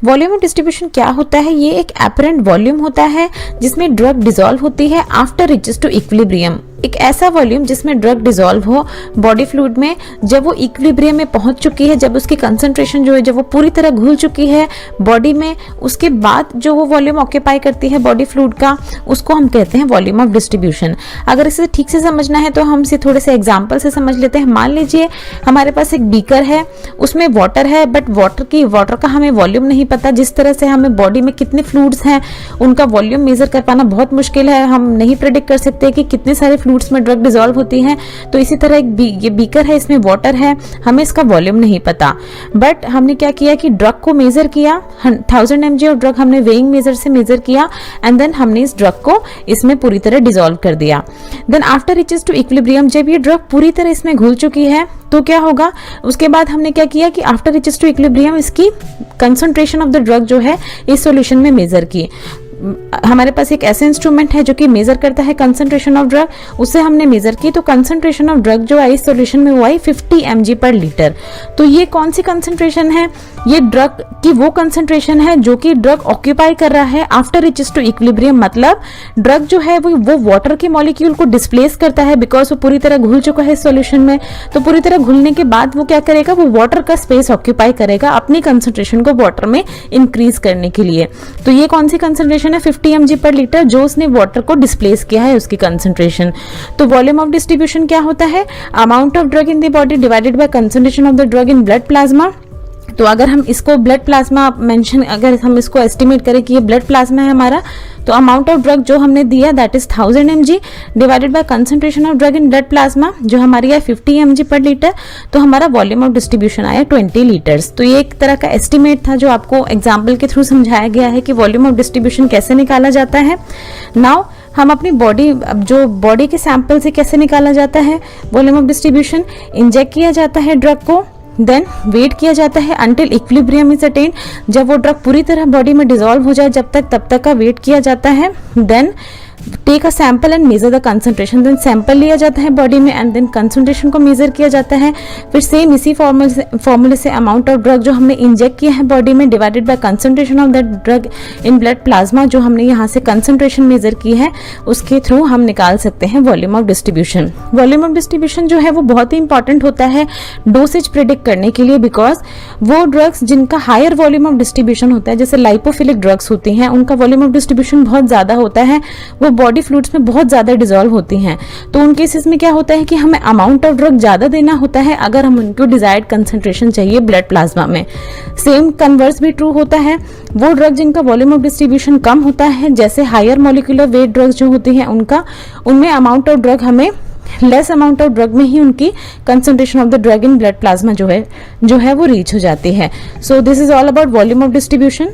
Volume of distribution क्या होता है? ये एक एपरेंट वॉल्यूम होता है जिसमें ड्रग डिसॉल्व होती है आफ्टर रीचेस टू इक्विलिब्रियम। एक ऐसा वॉल्यूम जिसमें ड्रग डिसॉल्व हो बॉडी फ्लूइड में, जब वो इक्विलिब्रियम में पहुंच चुकी है, जब उसकी कंसंट्रेशन जो है जब वो पूरी तरह घुल चुकी है बॉडी में, उसके बाद जो वो वॉल्यूम ऑक्यूपाई करती है बॉडी फ्लूइड का, उसको हम कहते हैं वॉल्यूम ऑफ डिस्ट्रीब्यूशन। अगर इसे ठीक से समझना है तो हम इसे थोड़े से एग्जाम्पल से समझ लेते हैं। मान लीजिए हमारे पास एक बीकर है, उसमें वाटर है, बट वाटर का हमें वॉल्यूम नहीं पता। जिस तरह से हमें बॉडी में कितने फ्लूइड्स हैं उनका वॉल्यूम मेजर कर पाना बहुत मुश्किल है, हम नहीं प्रेडिक्ट कर सकते कि कितने सारे फ्लूइड्स में ड्रग डिसॉल्व होती है। तो इसी तरह ये बीकर है, इसमें वाटर है, हमें इसका वॉल्यूम नहीं पता, बट हमने क्या किया कि ड्रग को मेजर किया, 1000 mg ऑफ ड्रग हमने वेइंग मेजर से मेजर किया एंड देन हमने इस ड्रग को इसमें पूरी तरह डिसॉल्व कर दिया। Then after reaches to equilibrium, जब ये ड्रग पूरी तरह इसमें घुल चुकी है तो क्या होगा, उसके बाद हमने क्या किया कि आफ्टर रीचेस टू इक्विलिब्रियम इसकी कंसंट्रेशन ऑफ द ड्रग जो है इस सॉल्यूशन में मेजर की। हमारे पास एक ऐसा इंस्ट्रूमेंट है जो कि मेजर करता है कंसंट्रेशन ऑफ ड्रग, उससे हमने मेजर की तो कंसंट्रेशन ऑफ ड्रग जो आई इस सॉल्यूशन में वो आई 50 mg पर लीटर। तो ये कौन सी कंसंट्रेशन है? ये ड्रग की वो कंसंट्रेशन है जो कि ड्रग ऑक्यूपाई कर रहा है आफ्टर रीचेस टू इक्विलिब्रियम। मतलब ड्रग जो है वो वाटर के मॉलिक्यूल को डिस्प्लेस करता है बिकॉज वो पूरी तरह घुल चुका है इस सॉल्यूशन में। तो पूरी तरह घुलने के बाद वो क्या करेगा, वो वाटर का स्पेस ऑक्यूपाई करेगा अपनी कंसंट्रेशन को वाटर में इंक्रीज करने के लिए। तो ये कौन सी कंसंट्रेशन है? 50 mg पर लीटर, जो उसने वाटर को डिस्प्लेस किया है उसकी कंसंट्रेशन। तो वॉल्यूम ऑफ डिस्ट्रीब्यूशन क्या होता है? Amount of drug in the body divided by concentration of the drug in blood plasma. तो अगर हम इसको ब्लड प्लाज्मा अगर हम इसको एस्टिमेट करें कि ये ब्लड प्लाज्मा है हमारा, तो अमाउंट ऑफ ड्रग जो हमने दिया that is 1000 mg divided by concentration of drug in blood plasma जो हमारी है 50 mg पर लीटर, तो हमारा वॉल्यूम ऑफ डिस्ट्रीब्यूशन आया 20 लीटर्स। तो ये एक तरह का एस्टिमेट था जो आपको एग्जाम्पल के थ्रू समझाया गया है कि वॉल्यूम ऑफ डिस्ट्रीब्यूशन कैसे निकाला जाता है। नाउ हम अपनी बॉडी के सैंपल से कैसे निकाला जाता है वॉल्यूम ऑफ डिस्ट्रीब्यूशन? इंजेक्ट किया जाता है ड्रग को, देन वेट किया जाता है अंटिल इक्विलिब्रियम इज अटेन्ड, जब वो ड्रग पूरी तरह बॉडी में डिसॉल्व हो जाए तब तक का वेट किया जाता है। Then take a sample and measure the concentration, then sample लिया जाता है बॉडी में एंड देन कंसंट्रेशन को मेजर किया जाता है। फिर सेम इसी फॉर्मूले से अमाउंट ऑफ ड्रग जो हमने इंजेक्ट किया है बॉडी में divided by concentration of that drug in blood plasma जो हमने यहाँ से कंसंट्रेशन मेजर की है उसके थ्रू हम निकाल सकते हैं volume of distribution. Volume of distribution जो है वो बहुत ही इंपॉर्टेंट होता है डोसेज प्रिडिक्ट करने के लिए, बिकॉज वो ड्रग्स जिनका हायर वॉल्यूम ऑफ डिस्ट्रीब्यूशन होता है, जैसे लाइपोफिलिक ड्रग्स होती हैं, उनका वॉल्यूम ऑफ डिस्ट्रीब्यूशन बहुत ज्यादा होता है, वो बॉडी फ्लूइड्स में बहुत ज्यादा डिसॉल्व होती हैं। तो उन केसेस में क्या होता है कि हमें अमाउंट ऑफ ड्रग ज्यादा देना होता है अगर हम उनको डिजायर्ड कंसंट्रेशन चाहिए ब्लड प्लाज्मा में। सेम कन्वर्स भी ट्रू होता है, वो ड्रग जिनका वॉल्यूम ऑफ डिस्ट्रीब्यूशन कम होता है जैसे हायर मॉलिक्यूलर वेट ड्रग्स जो होती हैं उनमें अमाउंट ऑफ ड्रग हमें लेस अमाउंट ऑफ ड्रग में ही उनकी concentration of the drug in blood plasma जो है वो रीच हो जाती है। So this is all about volume of distribution.